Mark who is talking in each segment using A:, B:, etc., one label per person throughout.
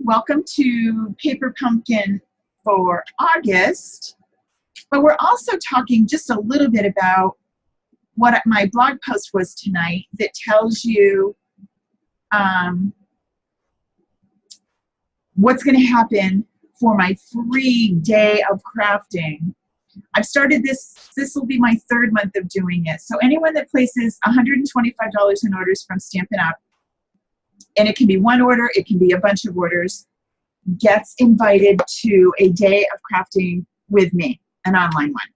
A: Welcome to Paper Pumpkin for August, but we're also talking just a little bit about what my blog post was tonight that tells you what's going to happen for my free day of crafting. I've started this will be my third month of doing it. So anyone that places $125 in orders from Stampin' Up!, and it can be one order, it can be a bunch of orders, gets invited to a day of crafting with me, an online one.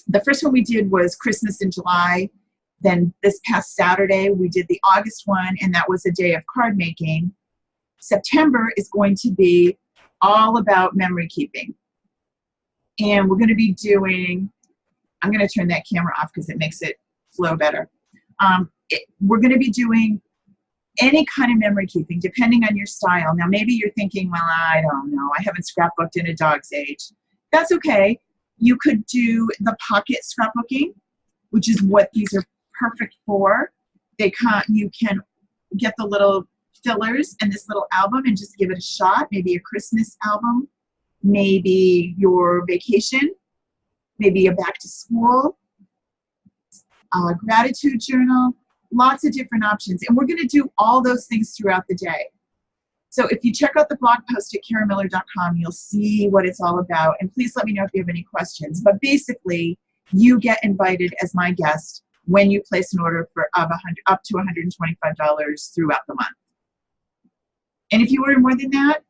A: The first one we did was Christmas in July. Then this past Saturday, we did the August one, and that was a day of card making. September is going to be all about memory keeping. And we're going to be doing, I'm going to turn that camera off because it makes it flow better. We're going to be doing any kind of memory keeping, depending on your style. Now, maybe you're thinking, well, I don't know, I haven't scrapbooked in a dog's age. That's okay. You could do the pocket scrapbooking, which is what these are perfect for. You can get the little fillers and this little album and just give it a shot. Maybe a Christmas album, maybe your vacation, maybe a back to school, a gratitude journal. Lots of different options, and we're going to do all those things throughout the day. So if you check out the blog post at karamiller.com, you'll see what it's all about, and please let me know if you have any questions. But basically, you get invited as my guest when you place an order for up to $125 throughout the month. And if you order more than that,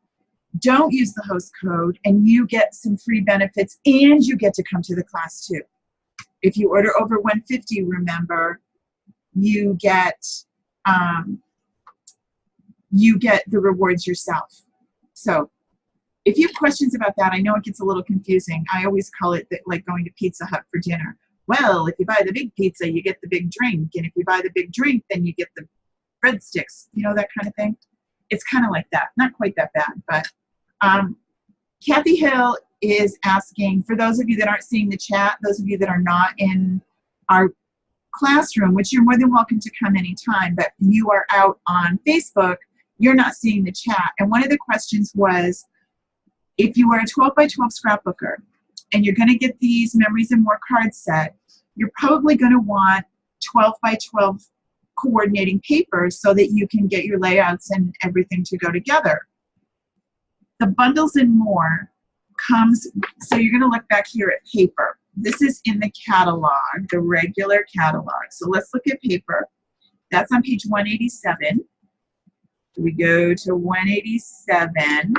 A: don't use the host code, and you get some free benefits, and you get to come to the class too. If you order over $150, remember, you get the rewards yourself. So if you have questions about that, I know it gets a little confusing. I always call it like going to Pizza Hut for dinner. Well, if you buy the big pizza, you get the big drink. And if you buy the big drink, then you get the breadsticks, you know, that kind of thing. It's kind of like that. Not quite that bad, but Kathy Hill is asking, for those of you that aren't seeing the chat, those of you that are not in our classroom, which you're more than welcome to come anytime, but you are out on Facebook, you're not seeing the chat. And one of the questions was, if you are a 12 by 12 scrapbooker and you're going to get these Memories and More card set, you're probably going to want 12 by 12 coordinating paper so that you can get your layouts and everything to go together. The Bundles and More comes, so you're going to look back here at paper. This is in the catalog, the regular catalog. So let's look at paper. That's on page 187. We go to 187.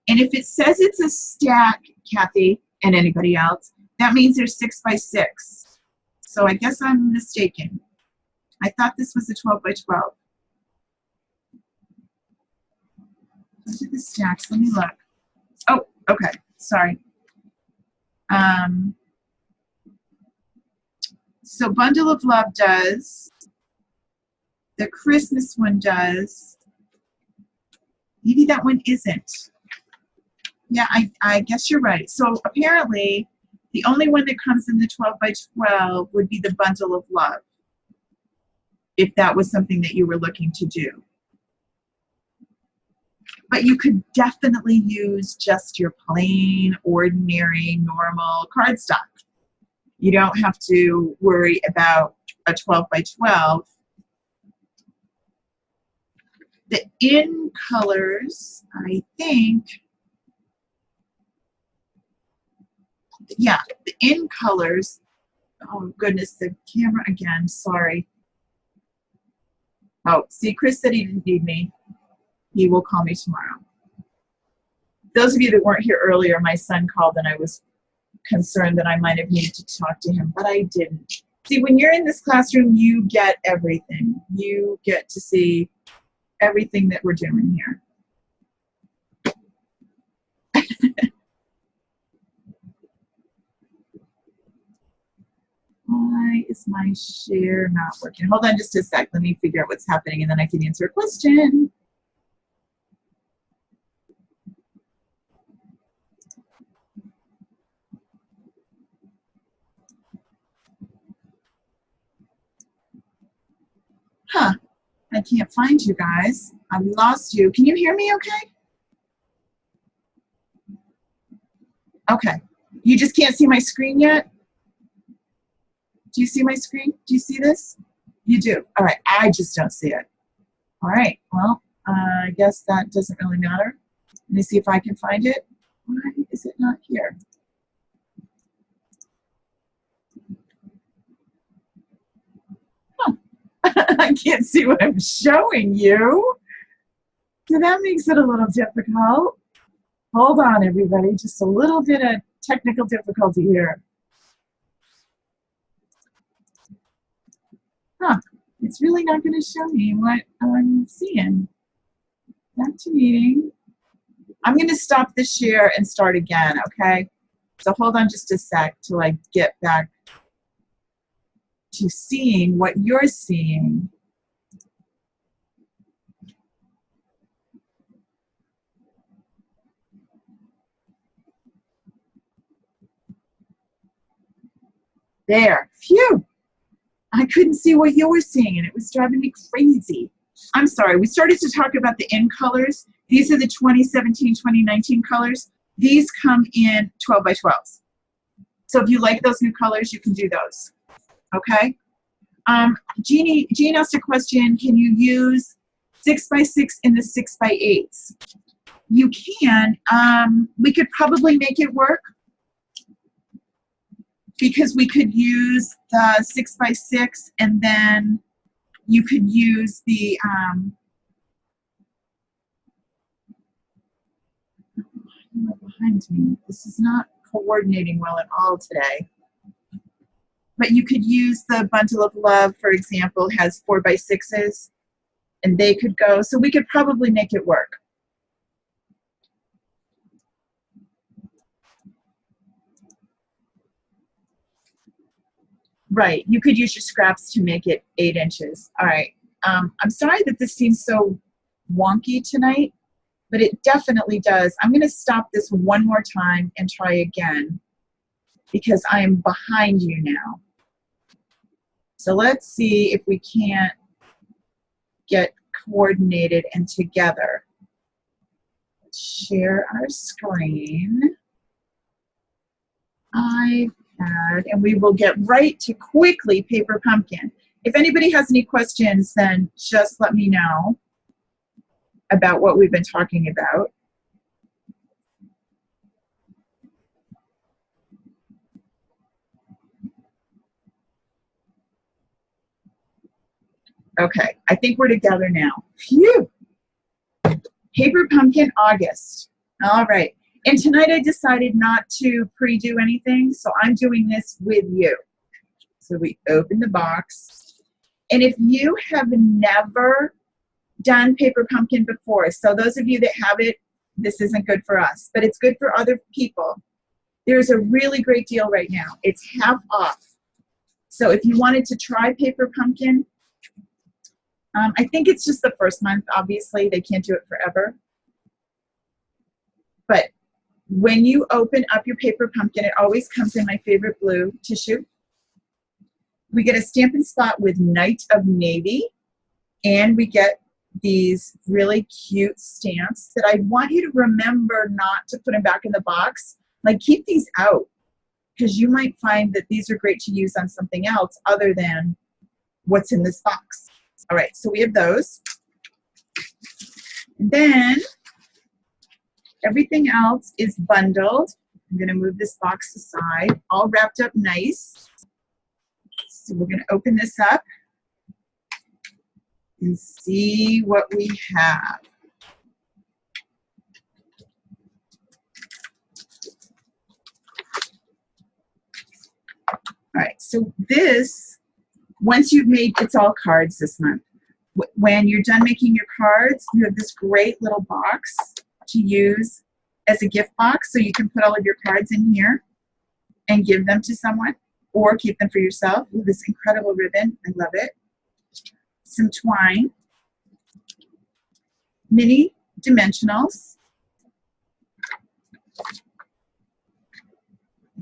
A: And if it says it's a stack, Kathy, and anybody else, that means there's 6 by 6. So I guess I'm mistaken. I thought this was a 12 by 12. Look at the stacks. Let me look. Oh, okay. Sorry. So Bundle of Love does. The Christmas one does. Maybe that one isn't. Yeah, I guess you're right. So apparently, the only one that comes in the 12 by 12 would be the Bundle of Love, if that was something that you were looking to do. But you could definitely use just your plain, ordinary, normal cardstock. You don't have to worry about a 12 by 12. The in colors, I think, yeah, the in colors, oh goodness, the camera again, sorry. Oh, see, Chris said he didn't need me. He will call me tomorrow. Those of you that weren't here earlier, my son called and I was concerned that I might have needed to talk to him, but I didn't. See, when you're in this classroom, you get everything. You get to see everything that we're doing here. Why is my share not working? Hold on just a sec. Let me figure out what's happening and then I can answer a question. Huh. I can't find you guys. I lost you. Can you hear me okay? Okay. You just can't see my screen yet? Do you see my screen? Do you see this? You do. All right. I just don't see it. All right. Well, I guess that doesn't really matter. Let me see if I can find it. Why is it not here? Huh. I can't see what I'm showing you. So that makes it a little difficult. Hold on, everybody. Just a little bit of technical difficulty here. Huh. It's really not going to show me what I'm seeing. Back to meeting. I'm going to stop the share and start again, okay? So hold on just a sec till I get back to seeing what you're seeing. There. Phew. I couldn't see what you were seeing, and it was driving me crazy. I'm sorry. We started to talk about the in colors. These are the 2017, 2019 colors. These come in 12 by 12s. So if you like those new colors, you can do those. Okay? Jean asked a question, can you use 6 by 6 in the 6 by 8s? You can. We could probably make it work because we could use the 6 by 6 and then you could use the behind me. This is not coordinating well at all today. But you could use the Bundle of Love, for example, has 4 by 6s, and they could go. So we could probably make it work. Right. You could use your scraps to make it 8 inches. All right. I'm sorry that this seems so wonky tonight, but it definitely does. I'm going to stop this one more time and try again because I am behind you now. So let's see if we can't get coordinated and together. Let's share our screen. iPad, and we will get right to quickly Paper Pumpkin. If anybody has any questions, then just let me know about what we've been talking about. Okay, I think we're together now. Phew! Paper Pumpkin August. All right. And tonight I decided not to pre-do anything, so I'm doing this with you. So we open the box. And if you have never done Paper Pumpkin before, so those of you that have it, this isn't good for us, but it's good for other people. There's a really great deal right now. It's half off. So if you wanted to try Paper Pumpkin, I think it's just the first month, obviously. They can't do it forever. But when you open up your Paper Pumpkin, it always comes in my favorite blue tissue. We get a Stampin' Spot with Night of Navy, and we get these really cute stamps that I want you to remember not to put them back in the box. Like, keep these out, because you might find that these are great to use on something else other than what's in this box. All right, so we have those. And then everything else is bundled. I'm going to move this box aside, all wrapped up nice. So we're going to open this up and see what we have. All right, so this, once you've made, it's all cards this month. When you're done making your cards, you have this great little box to use as a gift box, so you can put all of your cards in here and give them to someone or keep them for yourself. With this incredible ribbon, I love it. Some twine, mini dimensionals.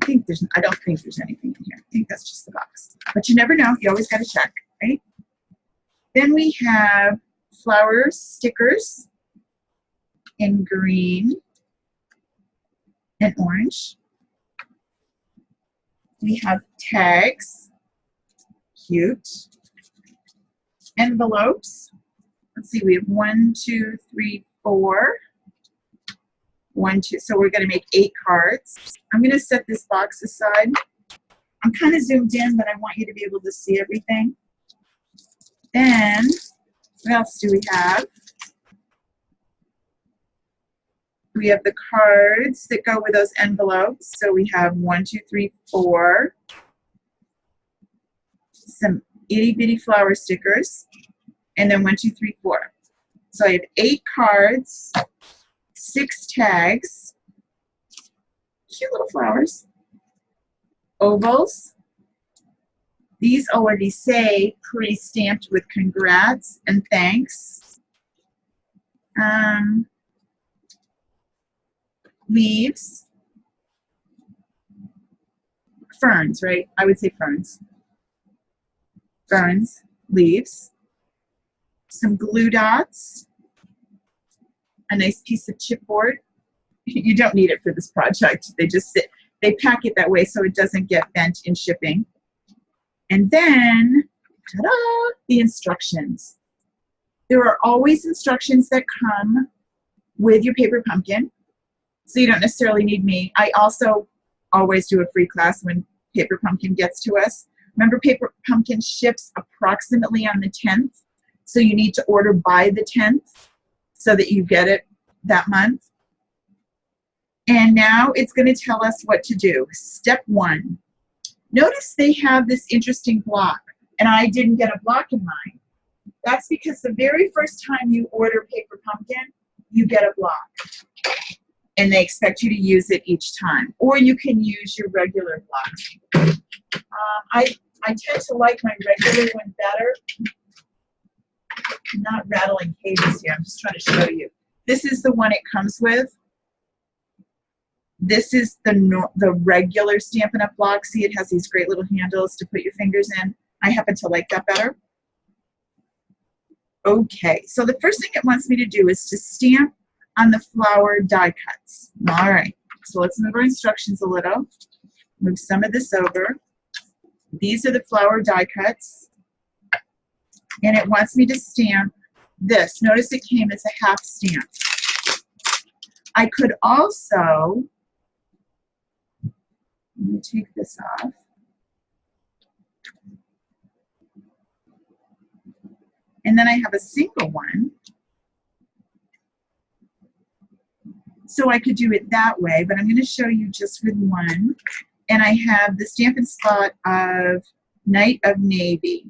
A: I don't think there's anything in here. I think that's just the box. But you never know. You always got to check, right? Then we have flower stickers in green and orange. We have tags, cute. Envelopes. Let's see, we have 1, 2, 3, 4. 1, 2. So we're going to make 8 cards. I'm going to set this box aside. I'm kind of zoomed in, but I want you to be able to see everything. Then, what else do we have? We have the cards that go with those envelopes. So we have 1, 2, 3, 4. Some itty bitty flower stickers. And then 1, 2, 3, 4. So I have 8 cards, 6 tags, cute little flowers, ovals. These already say pre-stamped with congrats and thanks. Leaves. Ferns, right? I would say ferns. Ferns, leaves. Some glue dots. A nice piece of chipboard. You don't need it for this project. They just sit, they pack it that way so it doesn't get bent in shipping. And then, ta-da, the instructions. There are always instructions that come with your paper pumpkin, so you don't necessarily need me. I also always do a free class when paper pumpkin gets to us. Remember, paper pumpkin ships approximately on the 10th, so you need to order by the 10th so that you get it that month. And now it's going to tell us what to do. Step 1. Notice they have this interesting block, and I didn't get a block in mine. That's because the very first time you order paper pumpkin, you get a block. And they expect you to use it each time. Or you can use your regular block. I tend to like my regular one better. I'm not rattling pages here. I'm just trying to show you. This is the one it comes with. This is the regular Stampin' Up! Block. See, it has these great little handles to put your fingers in. I happen to like that better. Okay, so the first thing it wants me to do is to stamp on the flower die cuts. All right, so let's move our instructions a little. Move some of this over. These are the flower die cuts. And it wants me to stamp this. Notice it came as a half stamp. I could also, let me take this off. And then I have a single one. So I could do it that way, but I'm going to show you just with one. And I have the Stampin' Spot of Night of Navy.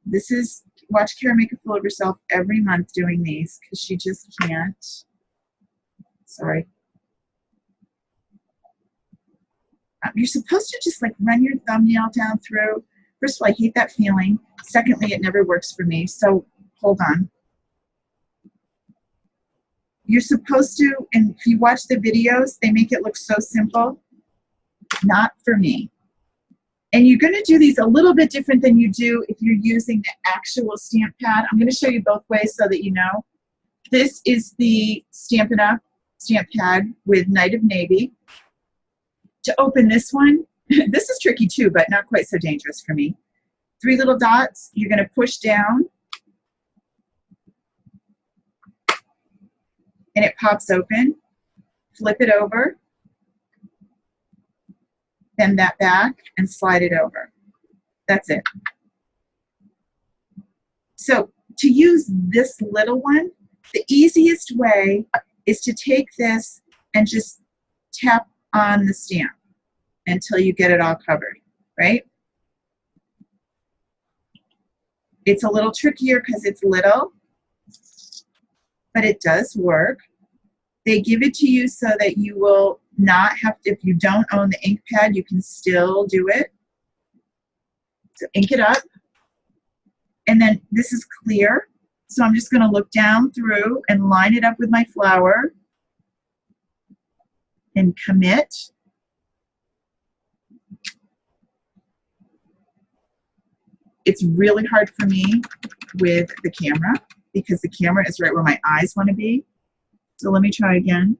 A: This is, watch Kara make a fool of herself every month doing these because she just can't. Sorry. You're supposed to just like run your thumbnail down through. First of all, I hate that feeling. Secondly, it never works for me. So hold on. You're supposed to, and if you watch the videos, they make it look so simple. Not for me. And you're going to do these a little bit different than you do if you're using the actual stamp pad. I'm going to show you both ways so that you know. This is the Stampin' Up! Stamp pad with Night of Navy. To open this one, this is tricky too, but not quite so dangerous for me. 3 little dots, you're going to push down, and it pops open. Flip it over, bend that back, and slide it over. That's it. So to use this little one, the easiest way is to take this and just tap on the stamp until you get it all covered, right? It's a little trickier because it's little, but it does work. They give it to you so that you will not have to, if you don't own the ink pad, you can still do it. So ink it up. And then this is clear. So I'm just going to look down through and line it up with my flower and commit. It's really hard for me with the camera because the camera is right where my eyes want to be. So let me try again.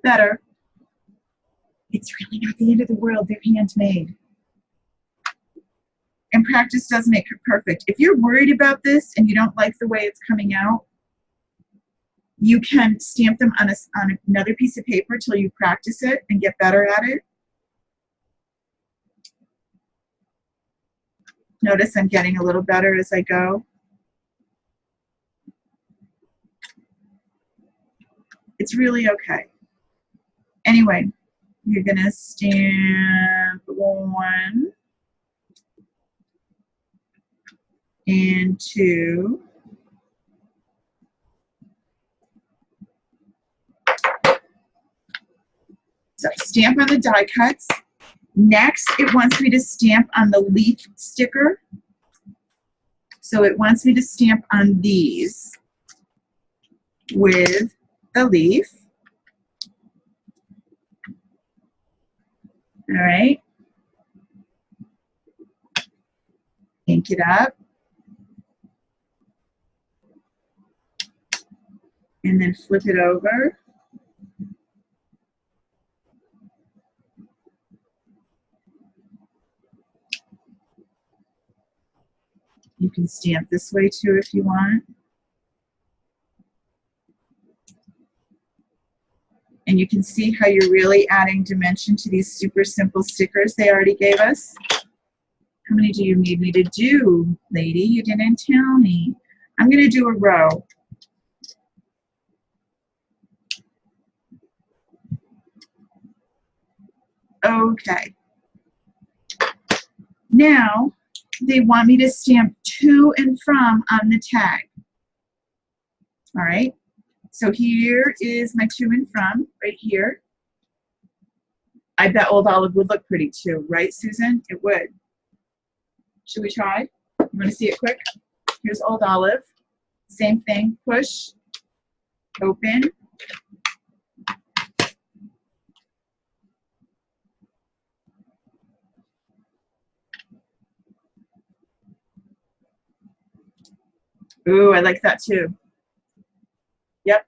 A: better. It's really not the end of the world. They're handmade. And practice does make it perfect. If you're worried about this and you don't like the way it's coming out, you can stamp them on another piece of paper till you practice it and get better at it. Notice I'm getting a little better as I go. It's really okay. Anyway, you're going to stamp 1 and 2. So stamp on the die cuts. Next, it wants me to stamp on the leaf sticker. So it wants me to stamp on these with the leaf. All right. Ink it up. And then flip it over. You can stamp this way too if you want. And you can see how you're really adding dimension to these super simple stickers they already gave us. How many do you need me to do, lady? You didn't tell me. I'm going to do a row. Okay. Now, they want me to stamp to and from on the tag. All right. So here is my to and from right here. I bet Old Olive would look pretty too, right, Susan? It would. Should we try? You want to see it quick? Here's Old Olive. Same thing. Push, open. Ooh, I like that too. Yep.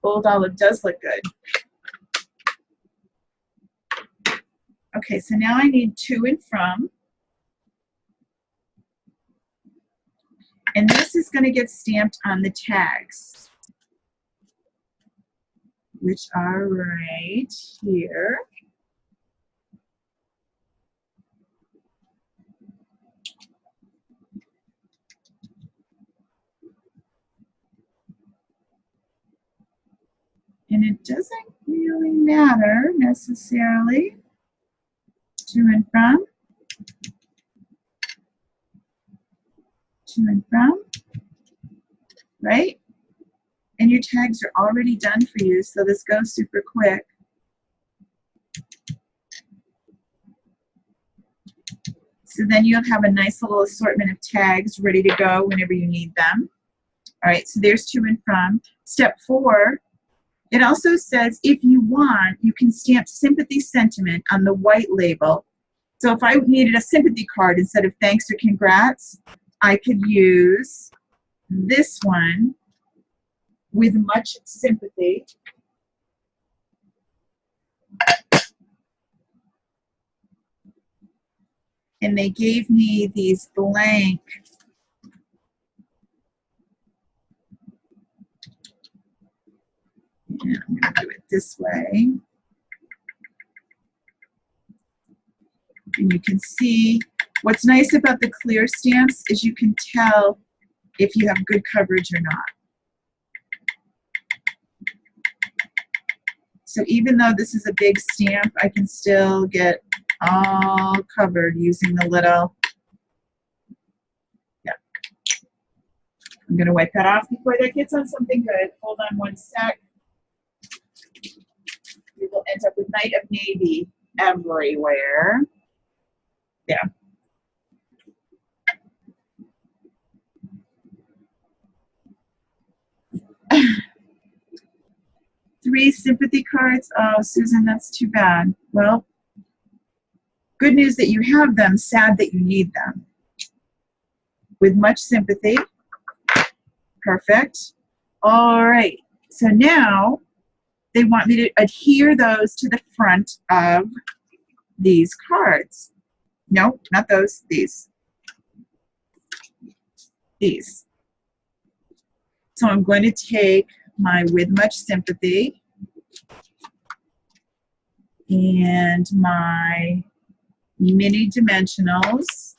A: Old Olive does look good. Okay, so now I need to and from. And this is going to get stamped on the tags, which are right here. And it doesn't really matter necessarily. To and from. To and from. Right? And your tags are already done for you, so this goes super quick. So then you'll have a nice little assortment of tags ready to go whenever you need them. All right, so there's to and from. Step 4. It also says if you want, you can stamp sympathy sentiment on the white label. So if I needed a sympathy card instead of thanks or congrats, I could use this one with much sympathy. And they gave me these blank and I'm going to do it this way. And you can see what's nice about the clear stamps is you can tell if you have good coverage or not. So even though this is a big stamp, I can still get all covered using the little, yeah. I'm going to wipe that off before that gets on something good. Hold on one sec. We will end up with Night of Navy everywhere. Yeah. Three sympathy cards. Oh, Susan, that's too bad. Well, good news that you have them, sad that you need them. With much they want me to adhere those to the front of these cards. No, not those, these. These. So I'm going to take my With Much Sympathy and my mini dimensionals.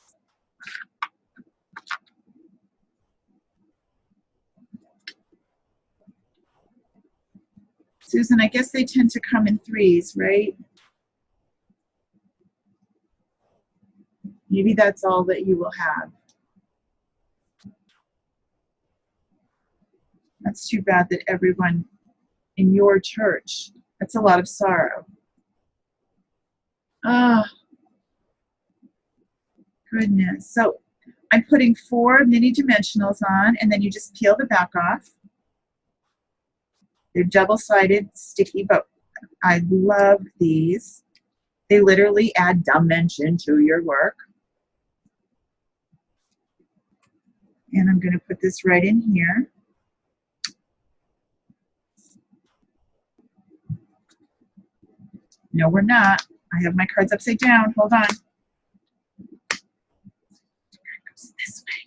A: Susan, I guess they tend to come in threes, right? Maybe that's all that you will have. That's too bad that everyone in your church, that's a lot of sorrow. Oh, goodness. So I'm putting 4 mini dimensionals on, and then you just peel the back off. They're double-sided, sticky, but I love these. They literally add dimension to your work. And I'm going to put this right in here. No, we're not. I have my cards upside down. Hold on. It goes this way.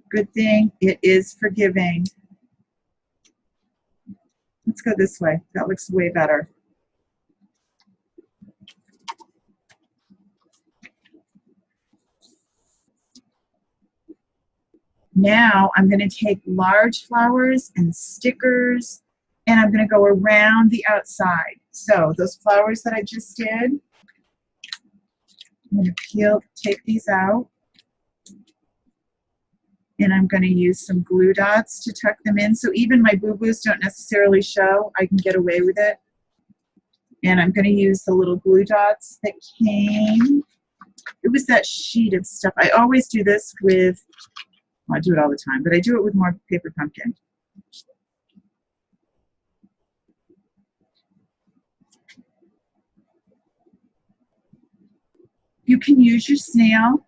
A: Good thing it is forgiving. Let's go this way. That looks way better. Now I'm going to take large flowers and stickers, and I'm going to go around the outside. So those flowers that I just did, I'm going to take these out, and I'm going to use some glue dots to tuck them in. So even my boo-boos don't necessarily show. I can get away with it. And I'm going to use the little glue dots that came. It was that sheet of stuff. I always do this with, well, I do it all the time, but I do it with more paper pumpkin. You can use your snail.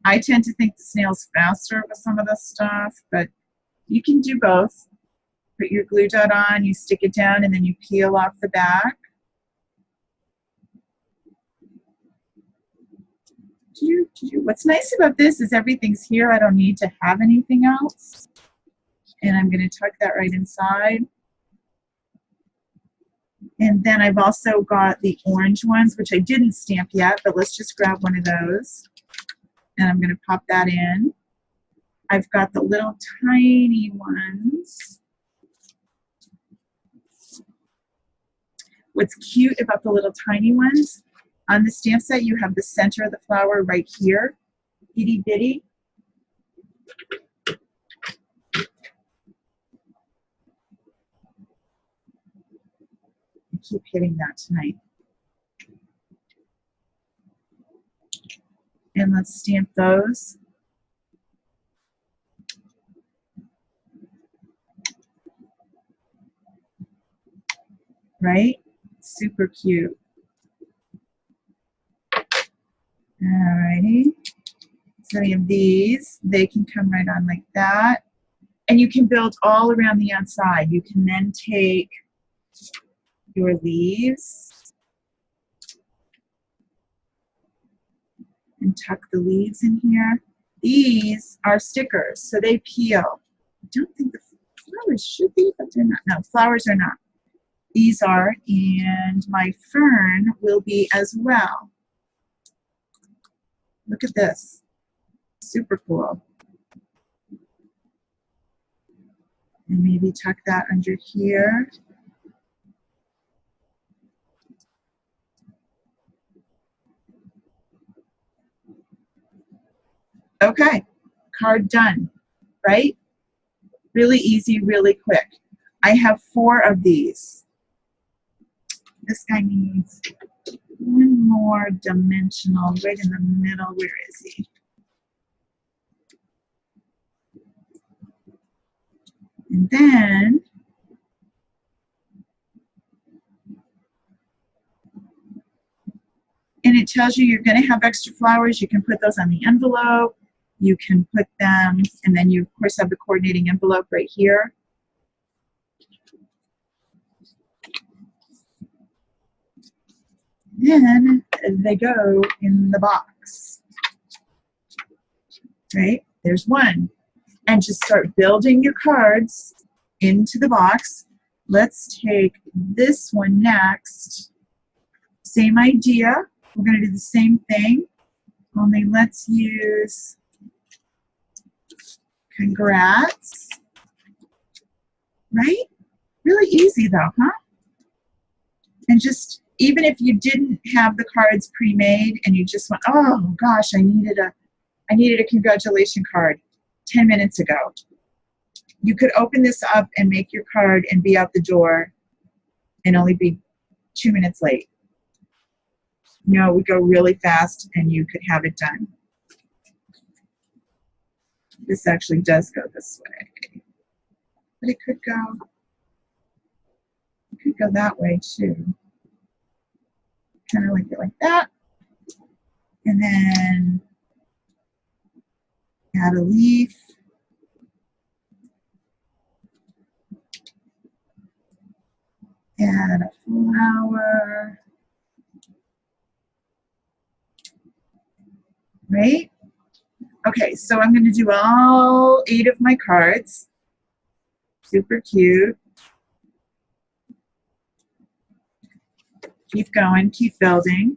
A: I tend to think the snail's faster with some of this stuff, but you can do both. Put your glue dot on, you stick it down, and then you peel off the back. What's nice about this is everything's here. I don't need to have anything else. And I'm going to tuck that right inside. And then I've also got the orange ones, which I didn't stamp yet, but let's just grab one of those. And I'm going to pop that in. I've got the little tiny ones. What's cute about the little tiny ones, on the stamp set you have the center of the flower right here, itty bitty. I keep hitting that tonight. And let's stamp those. Right? Super cute. Alrighty. So we have these. They can come right on like that. And you can build all around the outside. You can then take your leaves and tuck the leaves in here. These are stickers, so they peel. I don't think the flowers should be, but they're not. No, flowers are not. These are, and my fern will be as well. Look at this. Super cool. And maybe tuck that under here. Okay, card done, right? Really easy, really quick. I have 4 of these. This guy needs one more dimensional right in the middle. Where is he? And then and it tells you you're going to have extra flowers. You can put those on the envelope. You can put them, and then you of course have the coordinating envelope right here. Then they go in the box, right? There's one. And just start building your cards into the box. Let's take this one next. Same idea. We're going to do the same thing, only let's use congrats, right? Really easy though, huh? And just, even if you didn't have the cards pre-made and you just went, oh gosh, I needed a congratulation card 10 minutes ago. You could open this up and make your card and be out the door and only be 2 minutes late. You know, it would go really fast and you could have it done. This actually does go this way, but it could go that way too. Kind of like it like that. And then add a leaf. Add a flower. Right? Okay, so I'm going to do all 8 of my cards. Super cute. Keep going, keep building.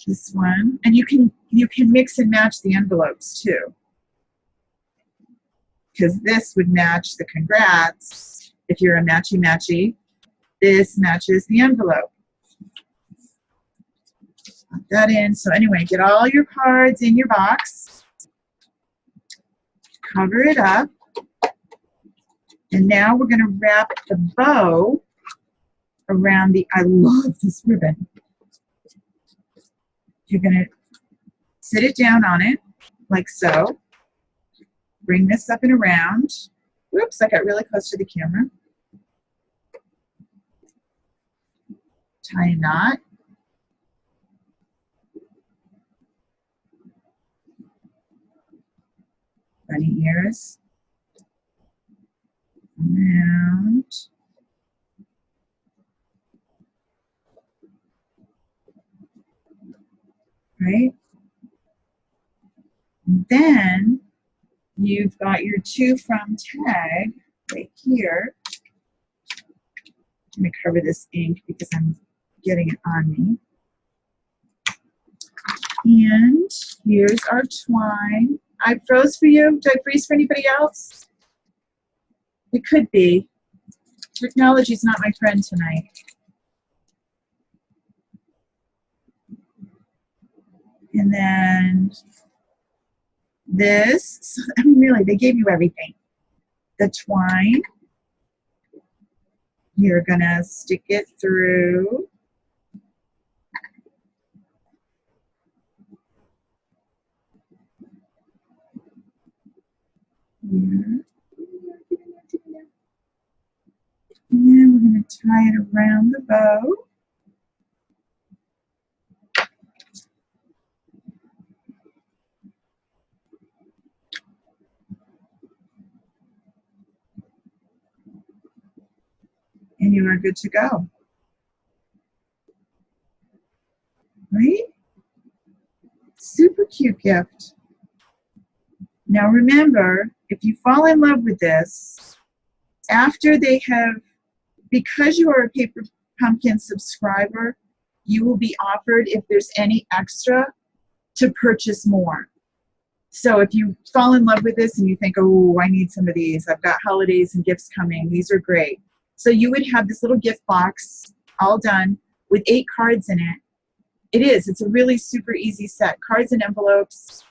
A: This one, and you can mix and match the envelopes too, because this would match the congrats. If you're a matchy-matchy, this matches the envelope. Put that in. So anyway, get all your cards in your box, cover it up, and now we're going to wrap the bow around the, I love this ribbon. You're going to sit it down on it, like so. Bring this up and around. Whoops, I got really close to the camera. Tie a knot. Bunny ears. Around. Right? And then you've got your to from tag right here. I'm going to cover this ink because I'm getting it on me. And here's our twine. I froze for you. Did I freeze for anybody else? It could be. Technology's not my friend tonight. And then this, I mean, really, they gave you everything. The twine, you're gonna stick it through. Here. And then we're gonna tie it around the bow. And you are good to go. Right? Super cute gift. Now remember, if you fall in love with this, after they have, because you are a Paper Pumpkin subscriber, you will be offered, if there's any extra, to purchase more. So if you fall in love with this and you think, oh, I need some of these, I've got holidays and gifts coming, these are great. So you would have this little gift box all done with 8 cards in it. It's a really super easy set. Cards and envelopes,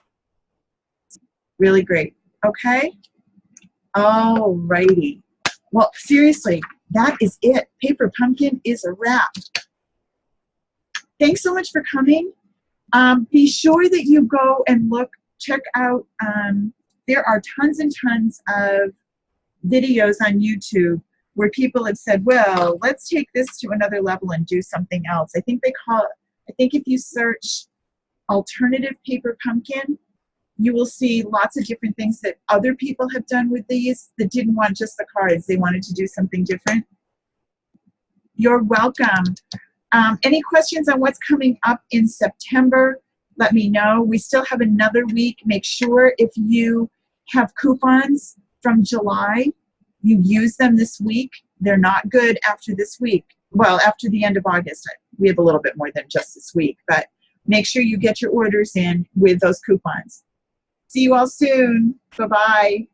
A: really great. Okay? Alrighty. Well, seriously, that is it. Paper Pumpkin is a wrap. Thanks so much for coming. Be sure that you go and check out, there are tons and tons of videos on YouTube where people have said, well, let's take this to another level and do something else. I think if you search alternative Paper Pumpkin, you will see lots of different things that other people have done with these that didn't want just the cards. They wanted to do something different. You're welcome. Any questions on what's coming up in September? Let me know. We still have another week. Make sure if you have coupons from July, you use them this week. They're not good after this week. Well, after the end of August. We have a little bit more than just this week, but make sure you get your orders in with those coupons. See you all soon. Bye-bye.